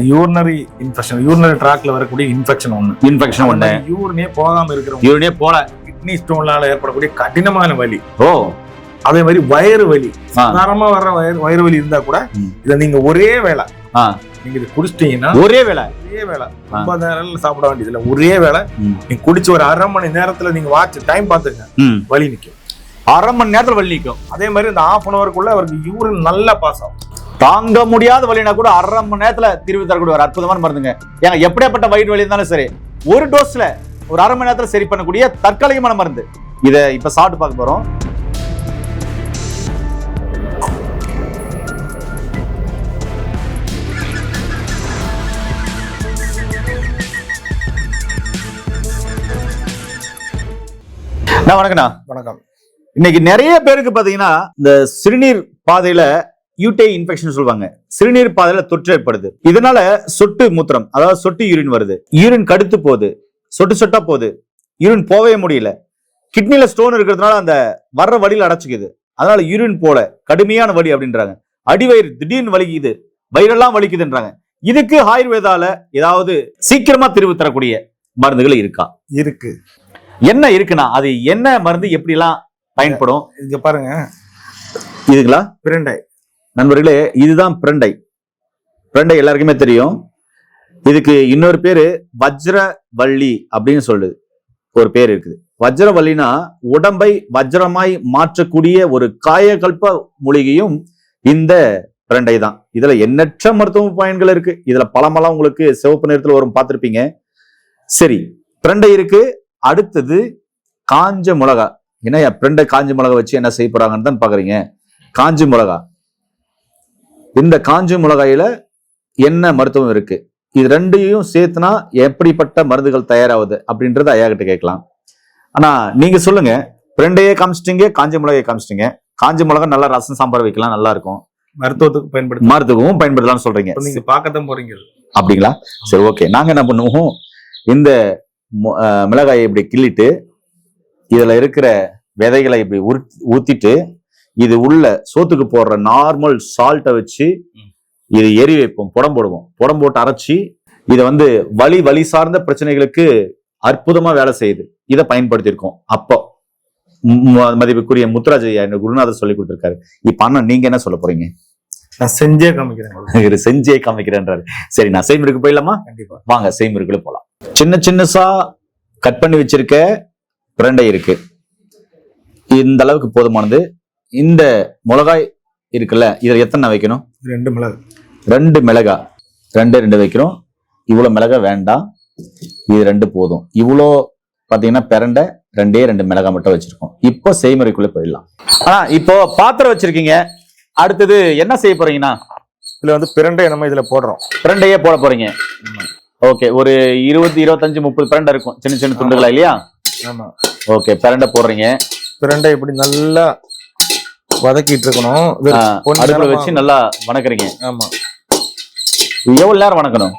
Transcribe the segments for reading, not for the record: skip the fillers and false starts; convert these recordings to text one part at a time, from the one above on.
Urinary infection, urinary ட்ராக்ல வரக்கூடிய infection ஒண்ணு. யூரினே போகாம இருக்கிறவங்க, யூரினே போல கிட்னி ஸ்டோன்னால ஏற்படக்கூடிய கடினமான வலி. ஓ, அதே மாதிரி வயிறு வலி, சாதாரணமா வர்ற வயிறு வலி இருந்தா கூட இதை நீங்க ஒரே வேளை நீங்க இது குடிச்சிட்டீங்கன்னா, ஒரே வேளை ரொம்ப நேரம் சாப்பிட வேண்டியது இல்ல, ஒரே வேளை நீங்க குடிச்சு ஒரு 1/2 மணி நேரத்துல நீங்க வாட்ச் டைம் பாத்துங்க, வலி நிக்கும். 1/2 மணி நேரத்துல வலி நிக்கும். அதே மாதிரி இந்த 1/2 அன் ஹவருக்குள்ள அவருக்கு யூரின் நல்லா பாஸ் ஆகும். தாங்க முடியாத வலினா கூட 1/2 மணி நேரத்துல தீர்வு தரக்கூடிய ஒரு அற்புதமான மருந்துங்க. ஏன்னா எப்படியாப்பட்ட வயிறு வலி இருந்தாலும் சரி, ஒரு டோஸ்ல ஒரு 1/2 மணி நேரத்துல சரி பண்ணக்கூடிய தற்காலிகமான மருந்து. இதை இப்ப சாப்பிட்டு பார்க்க போறோம். வணக்கம். இன்னைக்கு நிறைய பேருக்கு பாத்தீங்கன்னா இந்த சிறுநீர் பாதையில யூடிஐ இன்ஃபெக்ஷன் சொல்லுவாங்க. சிறுநீர் பாதையில தொற்று ஏற்படுது. இதனால சொட்டு மூத்திரம், அதாவது சொட்டு யூரின் வருது. யூரின் கடுத்து போகுது, சொட்டு சொட்டா போகுது, யூரின் போவே முடியல. கிட்னில ஸ்டோன் இருக்கிறதுனால அந்த வர்ற வழியில அடைச்சிக்குது. அதனால யூரின் போல கடுமையான வலி அப்படின்றாங்க. அடிவயிறு திடீர்னு வலிக்குது, வயிறெல்லாம் வலிக்குதுன்றாங்க. இதுக்கு ஆயுர்வேதால ஏதாவது சீக்கிரமா தீர்வு தரக்கூடிய மருந்துகள் இருக்கா? இருக்கு. என்ன இருக்குன்னா அது என்ன மருந்து, எப்படி எல்லாம் பயன்படும்? இங்க பாருங்க, இதுங்களா பிரண்டை நண்பர்களே, இதுதான் பிரண்டை. பிரண்டை எல்லாருக்குமே தெரியும். இதுக்கு இன்னொரு பேரு வஜ்ரவள்ளி அப்படின்னு சொல்லுது, ஒரு பேர் இருக்குது. வஜ்ரவள்ளினா உடம்பை வஜ்ரமாய் மாற்றக்கூடிய ஒரு காயகல்ப மூலிகையும் இந்த பிரண்டை தான். இதுல எண்ணற்ற மருத்துவ பயன்கள் இருக்கு. இதுல பழமெல்லாம் உங்களுக்கு சிவப்பு நிறத்துல வரும், பார்த்திருப்பீங்க. சரி, பிரண்டை இருக்கு. அடுத்தது காஞ்ச மிளகா. என்ன பிரண்டை காஞ்ச மிளகா வச்சு என்ன செய்ய போறாங்கன்னு தான் பாக்குறீங்க. காஞ்ச மிளகா, இந்த காஞ்ச மிளகாயில என்ன மருத்துவம் இருக்கு, இது ரெண்டையும் சேர்த்துனா எப்படிப்பட்ட மருந்துகள் தயாராகுது அப்படின்றத ஐயா கிட்ட கேட்கலாம். ஆனா நீங்க சொல்லுங்க, பிரண்டையே காமிச்சிட்டீங்க, காஞ்ச மிளகாயை காமிச்சிட்டீங்க. காஞ்ச மிளகா நல்லா ரசம் சாம்பார் வைக்கலாம், நல்லா இருக்கும். மருத்துவத்துக்கும் பயன்படுத்தலாம்னு சொல்றீங்க. நீங்க பார்க்கத்தான் போறீங்க அப்படிங்களா? சரி, ஓகே. நாங்க என்ன பண்ணுவோம், இந்த மிளகாயை இப்படி கிள்ளிட்டு இதுல இருக்கிற விதைகளை இப்படி ஊத்திட்டு இது உள்ள சோத்துக்கு போடுற நார்மல் சால்ட்டை வச்சு இது எரி வைப்போம், புடம் போடுவோம். புடம் போட்டு அரைச்சி இதை வலி சார்ந்த பிரச்சனைகளுக்கு அற்புதமா வேலை செய்யுது. இதை பயன்படுத்தியிருக்கோம். அப்போ மதிப்புக்குரிய முத்துராஜ் ஐயா எங்க குருநாதர் சொல்லி கொடுத்திருக்காரு. இப்ப அண்ணா நீங்க என்ன சொல்ல போறீங்க? நான் செஞ்சே காமிக்கிறேன். செஞ்சே காமிக்கிறேன்றாரு. சரி, நான் செய்முறைக்கு போயிடலாமா? கண்டிப்பா வாங்க, செய்முறைக்குள்ள போலாம். சின்னசா கட் பண்ணி வச்சிருக்க பிரண்டை இருக்கு, இந்த அளவுக்கு போதுமானது. இந்த மிளகாய் இருக்குல்ல, இதுல எத்தனை வைக்கணும்? 2 மிளகு. 2 மிளகா, 2 வைக்கிறோம். இவ்வளவு மிளகா வேண்டாம், இது 2 போதும். இவ்வளோ பாத்தீங்கன்னா பிரண்டை 2 மிளகா மட்டும் வச்சிருக்கோம். இப்போ செய்முறைக்குள்ள போயிடலாம். இப்போ பாத்திரம் வச்சிருக்கீங்க. அடுத்தது என்ன செய்ய போறீங்கன்னா, இதுல பிரண்டையை நம்ம இதுல போடுறோம். பிரண்டையே போட போறீங்க. ஓகே, ஒரு 20, 25, 30 பிரண்டை இருக்கும், சின்ன துண்டுகளா இல்லையா? ஆமா. ஓகே, பிரண்டை போடுறீங்க. பிரண்டை இப்படி நல்லா வதக்கிட்டு இருக்கணும். அடுப்புல வச்சு நல்லா வணக்குறீங்க. ஆமா. எவ்வளவு நேரம் வணக்கணும்?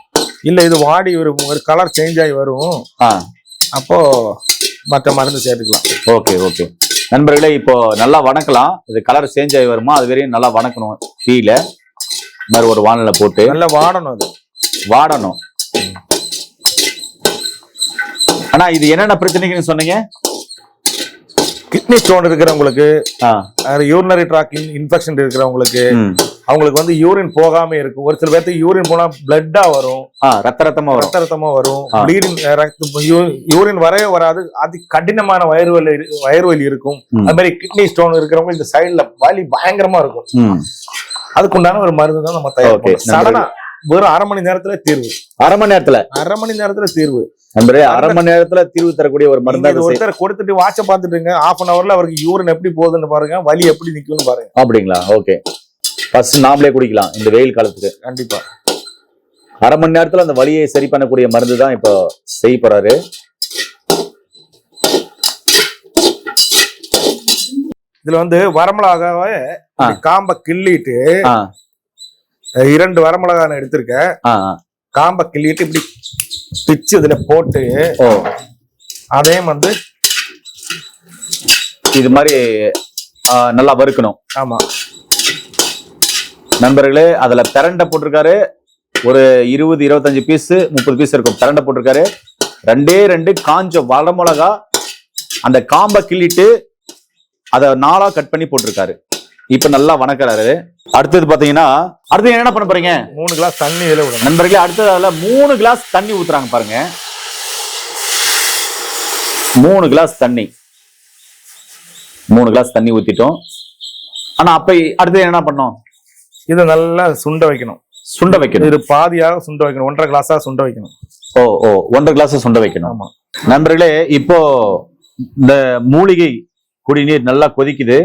இல்ல, இது வாடி ஒரு கலர் சேஞ்ச் ஆகி வரும். அப்போ மற்ற மருந்து சேர்த்துக்கலாம். ஓகே ஓகே நண்பர்களே, இப்போ நல்லா வணக்கலாம். இது கலர் சேஞ்ச் ஆகி வருமா, அது வரையும் நல்லா வணக்கணும். தீயில மாதிரி ஒரு வானல்ல போட்டு நல்லா வாடணும். அது வாடணும். ஆனா இது என்னென்ன பிரச்சனைக்கு சொன்னீங்க? கிட்னி ஸ்டோன் இருக்கிறவங்களுக்கு, யூரினரி ட்ராக் இன்ஃபெக்ஷன் இருக்கிறவங்களுக்கு, அவங்களுக்கு யூரின் போகாம இருக்கும். ஒரு சில பேருக்கு யூரின் போனா பிளட்டா வரும், ரத்தமா வரும். ப்ளீடிங், யூரின் வரவே வராது. அது கடினமான வயிறு வலி இருக்கும். அது மாதிரி கிட்னி ஸ்டோன் இருக்கிறவங்க இந்த சைடுல வலி பயங்கரமா இருக்கும். அதுக்குண்டான ஒரு மருந்து தான் நம்ம தயார். சடனா வெறும் 1/2 மணி நேரத்துல தீர்வு. 1/2 மணி நேரத்துல? 1/2 மணி நேரத்துல தீர்வு. 1/2 மணி நேரத்துல தீர்வு தரக்கூடிய ஒரு மருந்து. ஒருத்தர் கொடுத்துட்டு வாட்ச பாத்துட்டுங்க, 1/2 அன் ஹவர்ல அவருக்கு யூரின் எப்படி போகுதுன்னு பாருங்க, வலி எப்படி நிக்கும்னு பாருங்க. அப்படிங்களா? ஓகே, ஃபர்ஸ்ட் நாமளே குடிக்கலாம் இந்த வெயில் காலத்துக்கு. கண்டிப்பா 1/2 மணி நேரத்துல அந்த வலியை சரி பண்ணக்கூடிய மருந்து தான் இப்போ செய்ய போறாரு. இதுல வரமிளகாவை காம்ப கிள்ளிட்டு, 2 வரமிளகாய் எடுத்திருக்கேன். காம்ப கிள்ளிட்டு இப்படி பிச்சு இதுல போட்டு, அதையும் இது மாதிரி நல்லா வறுக்கணும். ஆமா நண்பர்களே, அதுல பிரண்டை போட்டிருக்காரு, ஒரு 20-25 பீஸ் 30 பீஸ் இருக்கும் பிரண்டை போட்டிருக்காரு. 2 காஞ்ச வர மிளகா அந்த காம்பை கிள்ளிட்டு அதை 4ஆ கட் பண்ணி போட்டிருக்காரு. இப்ப நல்லா வணக்கிறாரு. அடுத்தது பாத்தீங்கன்னா அடுத்து என்ன பண்ண போறீங்க? 3 கிளாஸ் தண்ணி இதுல விடணும் நண்பர்களே. அடுத்தது அதுல 3 கிளாஸ் தண்ணி ஊத்துறாங்க பாருங்க. 3 கிளாஸ் தண்ணி 3 கிளாஸ் தண்ணி ஊத்திட்டோம். ஆனா அப்ப அடுத்து என்ன பண்ணோம்? இதை நல்லா சுண்ட வைக்கணும். சுண்ட வைக்கணும். இது பாதியாக சுண்ட வைக்கணும். 1.5 கிளாஸா சுண்ட வைக்கணும். ஓ 1.5 கிளாஸ் சுண்ட வைக்கணும். ஆமா நண்பர்களே, இப்போ இந்த மூலிகை குடிநீர் நல்லா கொதிக்குது.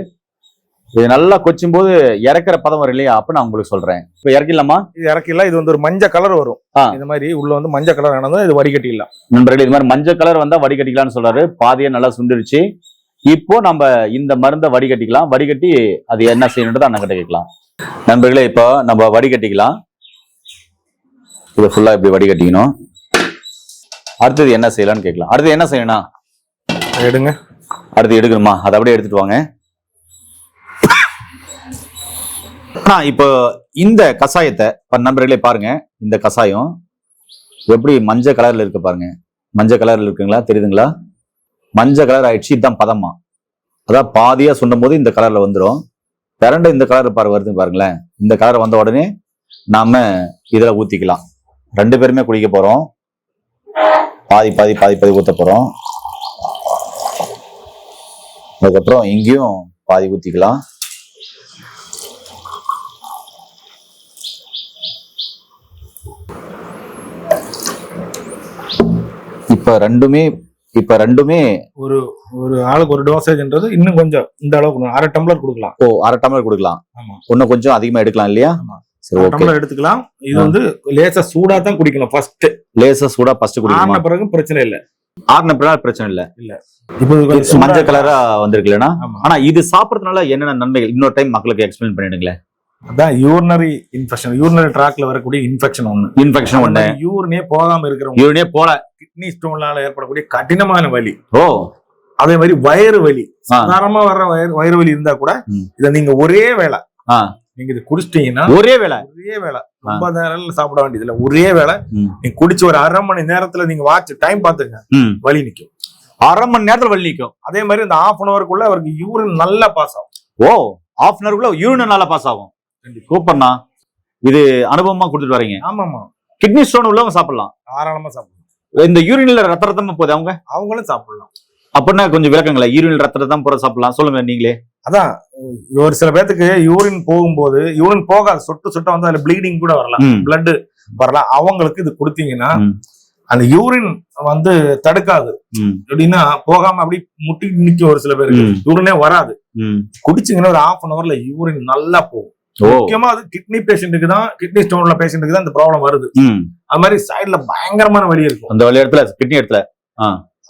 இது நல்லா கொச்சும் போது இறக்குற பதம் வரும் இல்லையா? அப்ப நான் உங்களுக்கு சொல்றேன். இப்ப இறக்கிடலாமா? இது இறக்கிடலாம். இது வந்து ஒரு மஞ்சள் கலர் வரும். இந்த மாதிரி உள்ள வந்து மஞ்சள் கலர் ஆனதும் இது வடிகட்டிடலாம். நண்பர்களே, இது மாதிரி மஞ்சள் கலர் வந்தா வடிகட்டிக்கலாம்னு சொல்றாரு. பாதியா நல்லா சுண்டிருச்சு. இப்போ நம்ம இந்த மருந்தை வடிகட்டிக்கலாம். வடிகட்டி அது என்ன செய்யணுன்றதை அண்ணன் கிட்ட கேட்கலாம். நண்பர்களே, இப்போ நம்ம வடிகட்டிக்கலாம். இதை ஃபுல்லா இப்படி வடிகட்டிக்கணும். அடுத்தது என்ன செய்யலாம்னு கேட்கலாம். அடுத்து என்ன செய்யணும்? எடுங்க. அடுத்து எடுக்கணுமா? அதை அப்படியே எடுத்துட்டு வாங்க. இப்போ இந்த கஷாயத்தை நண்பர்களே பாருங்க. இந்த கஷாயம் எப்படி மஞ்சள் கலர்ல இருக்கு பாருங்க. மஞ்சள் கலர்ல இருக்குங்களா? தெரியுதுங்களா? மஞ்சள் கலர் ஆயிடுச்சு. இதுதான் பதமா. அதான் பாதியா சுண்டும் போது இந்த கலர்ல வந்துடும். பிரண்டை இந்த கலர் வருது பாருங்களேன். இந்த கலர் வந்த உடனே நாம இதுல ஊத்திக்கலாம். 2 பேருமே குடிக்க போறோம். பாதி ஊத்த போறோம். அதுக்கப்புறம் இங்கேயும் பாதி ஊத்திக்கலாம். இப்ப ரெண்டுமே ஒரு ஒரு ஆளுக்கு ஒரு டோசேஜ்ன்றது இன்னும் கொஞ்சம் இந்த அளவுக்கு 1/2 டம்ளர் கொடுக்கலாம். ஓ 1/2 டம்ளர் கொடுக்கலாம். ஆமா, இன்னும் கொஞ்சம் அதிகமா எடுக்கலாம் இல்லையா? சரி, 1 டம்ளர் எடுத்துக்கலாம். இது வந்து லேசா சூடா தான் குடிக்கணும். ஃபர்ஸ்ட் லேசா சூடா ஃபர்ஸ்ட் குடிக்கணும். ஆன பிறகு பிரச்சனை இல்ல. ஆன பிறகு பிரச்சனை இல்ல. இப்போ மஞ்சள் கலரா வந்திருக்குலனா. ஆனா இது சாப்பிடுறதுனால என்னென்ன நன்மைகள் இன்னொரு டைம் மக்களுக்கு எக்ஸ்பிளைன் பண்ணிடுங்களேன். அதான் யூரினரி இன்ஃபெக்ஷன், யூரினரி ட்ராக்ல வரக்கூடிய இன்ஃபெக்ஷன் ஒண்ணு. யூரினே போகாம இருக்கிறவங்க, யூரினே போல கிட்னி ஸ்டோன்னால ஏற்படக்கூடிய கடினமான வலி. அதே மாதிரி வயிறு வலி, சாதாரணமா வர்ற வயிறு வலி இருந்தா கூட இத நீங்க ஒரே வேளை நீங்க இது குடிச்சிட்டீங்கன்னா ஒரே வேளை ரொம்ப நேரம் சாப்பிட வேண்டியது இல்ல. ஒரே வேளை நீங்க குடிச்சு ஒரு 1/2 மணி நேரத்துல நீங்க வாட்ச் டைம் பாத்துங்க, வலி நிக்கும். 1/2 மணி நேரத்துல வலி நிக்கும். அதே மாதிரி இந்த 1/2 அன் ஹவருக்குள்ள அவருக்கு யூரின் நல்லா பாஸ் ஆகும். 1/2 அன் ஹவருக்குள்ள யூரின் நல்லா பாஸ் ஆகும். சூப்பர்ண்ணா, இது அனுபவமா கொடுத்துட்டு வரீங்க. ஆமாமா, கிட்னி ஸ்டோன் உள்ளவங்க சாப்பிடலாம், தாராளமா சாப்பிடலாம். இந்த யூரின்ல ரத்தமா போகுது, அவங்களும் சாப்பிடலாம். அப்படின்னா கொஞ்சம் விளக்கங்களா? யூரின் ரத்தம் போற சாப்பிடலாம், சொல்லுங்க நீங்களே. அதான் ஒரு சில பேத்துக்கு யூரின் போகும்போது யூரின் போகாது, சொட்டு வந்து அதுல ப்ளீடிங் கூட வரலாம், பிளட் வரலாம். அவங்களுக்கு இது கொடுத்தீங்கன்னா அந்த யூரின் வந்து தடுக்காது. எப்படின்னா போகாம அப்படி முட்டி நிக்கும். ஒரு சில பேருக்கு யூரினே வராது. குடிச்சீங்கன்னா ஒரு 1/2 அன் ஹவர்ல யூரின் நல்லா போகும். முக்கியமா அது கிட்னி பேஷண்ட்டுக்கு தான், கிட்னி ஸ்டோன் உள்ள பேஷண்ட்டுக்கு தான் இந்த ப்ராப்ளம் வருது. அது மாதிரி சைடுல பயங்கரமான வலி இருக்கும். அந்த வலி இடத்துல, கிட்னி இடத்துல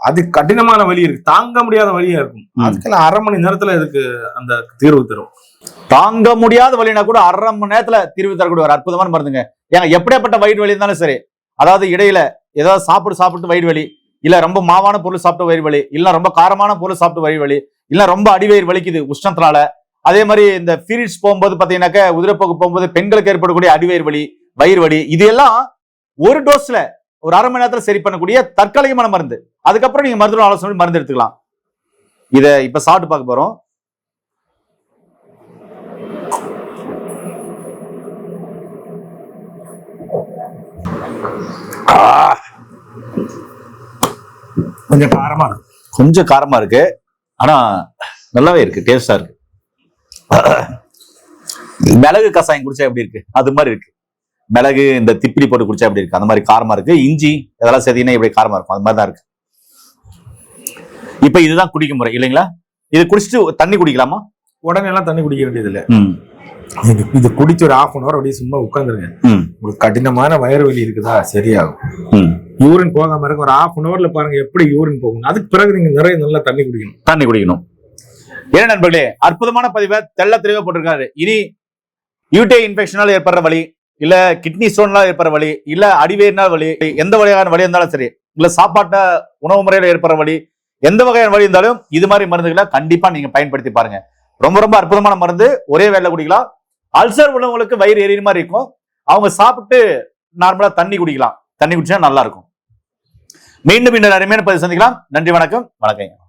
அது கடினமான வலி இருக்கு, தாங்க முடியாத வலியா இருக்கும். அதுக்கெல்லாம் 1/2 மணி நேரத்துல இதுக்கு அந்த தீர்வு தரும். தாங்க முடியாத வலினா கூட 1/2 மணி நேரத்துல தீர்வு தரக்கூடிய ஒரு அற்புதமான மருந்துங்க. ஏன்னா எப்படியாப்பட்ட வயிறு வலி இருந்தாலும் சரி, அதாவது இடையில ஏதாவது சாப்பிட்டு வயிறு வலி, இல்ல ரொம்ப மாவான பொருள் சாப்பிட்டு வயிறு வலி, இல்ல ரொம்ப காரமான பொருள் சாப்பிட்டு வயிறு வலி, இல்ல ரொம்ப அடிவயிறு வலிக்குது உஷ்ணத்தினால. அதே மாதிரி இந்த பீரியட்ஸ் போகும்போது பாத்தீங்கன்னாக்க, உதிரப்போக்கு போகும்போது பெண்களுக்கு ஏற்படக்கூடிய அடிவயிறு வலி, வயிறு வலி, இது எல்லாம் ஒரு டோஸ்ல ஒரு 1/2 மணி நேரத்துல சரி பண்ணக்கூடிய தற்காலிகமான மருந்து. அதுக்கப்புறம் நீங்க மருத்துவ ஆலோசனை மருந்து எடுத்துக்கலாம். இத இப்ப சாப்பிட்டு பார்க்க போறோம். கொஞ்சம் காரமா இருக்கு, ஆனா நல்லாவே இருக்கு, டேஸ்டா இருக்கு. மிளகு கசாயம் குடிச்சா எப்படி இருக்கு அது மாதிரி இருக்கு. மிளகு இந்த திப்பிலி போட்டு குடிச்சா எப்படி இருக்கு அந்த மாதிரி காரமா இருக்கு. இஞ்சி இதெல்லாம் சேர்த்தீங்கன்னா எப்படி காரமா இருக்கும், அது மாதிரி தான் இருக்கு. இப்ப இதுதான் குடிக்கும் முறை இல்லைங்களா? இது குடிச்சிட்டு தண்ணி குடிக்கலாமா? உடனே எல்லாம் தண்ணி குடிக்க வேண்டியது இல்ல. இது குடிச்சு ஒரு 1/2 அன் ஹவர் அப்படியே சும்மா உட்காந்துருங்க. உங்களுக்கு கடினமான வயிறு வலி இருக்குதா, சரியாகும். யூரின் போகாம இருக்க ஒரு 1/2 அன் ஹவர்ல பாருங்க எப்படி யூரின் போகும். அதுக்கு பிறகு நீங்க நிறைய நல்லா தண்ணி குடிக்கணும். ஏன்னா நண்பர்களே, அற்புதமான பதிவை தெள்ள தெளிவா போட்டிருக்காரு. இனி யூடிஐ இன்ஃபெக்ஷனால ஏற்படுற வலி, இல்ல கிட்னி ஸ்டோன்னால ஏற்படுற வலி, இல்ல அடிவேறினால் வலி, எந்த வகையான வலி இருந்தாலும் சரி, இல்ல சாப்பாட்ட உணவு முறையில ஏற்படுற வலி, எந்த வகையான வலி இருந்தாலும் இது மாதிரி மருந்துகளை கண்டிப்பா நீங்க பயன்படுத்தி பாருங்க. ரொம்ப ரொம்ப அற்புதமான மருந்து, ஒரே வேலை குடிக்கலாம். அல்சர் உள்ளவங்களுக்கு வயிறு எரியுற மாதிரி இருக்கும், அவங்க சாப்பிட்டு நார்மலா தண்ணி குடிக்கலாம். தண்ணி குடிச்சா நல்லா இருக்கும். மீண்டும் இன்னொரு அருமையான பதிவு சந்திக்கலாம். நன்றி, வணக்கம். வணக்கம்.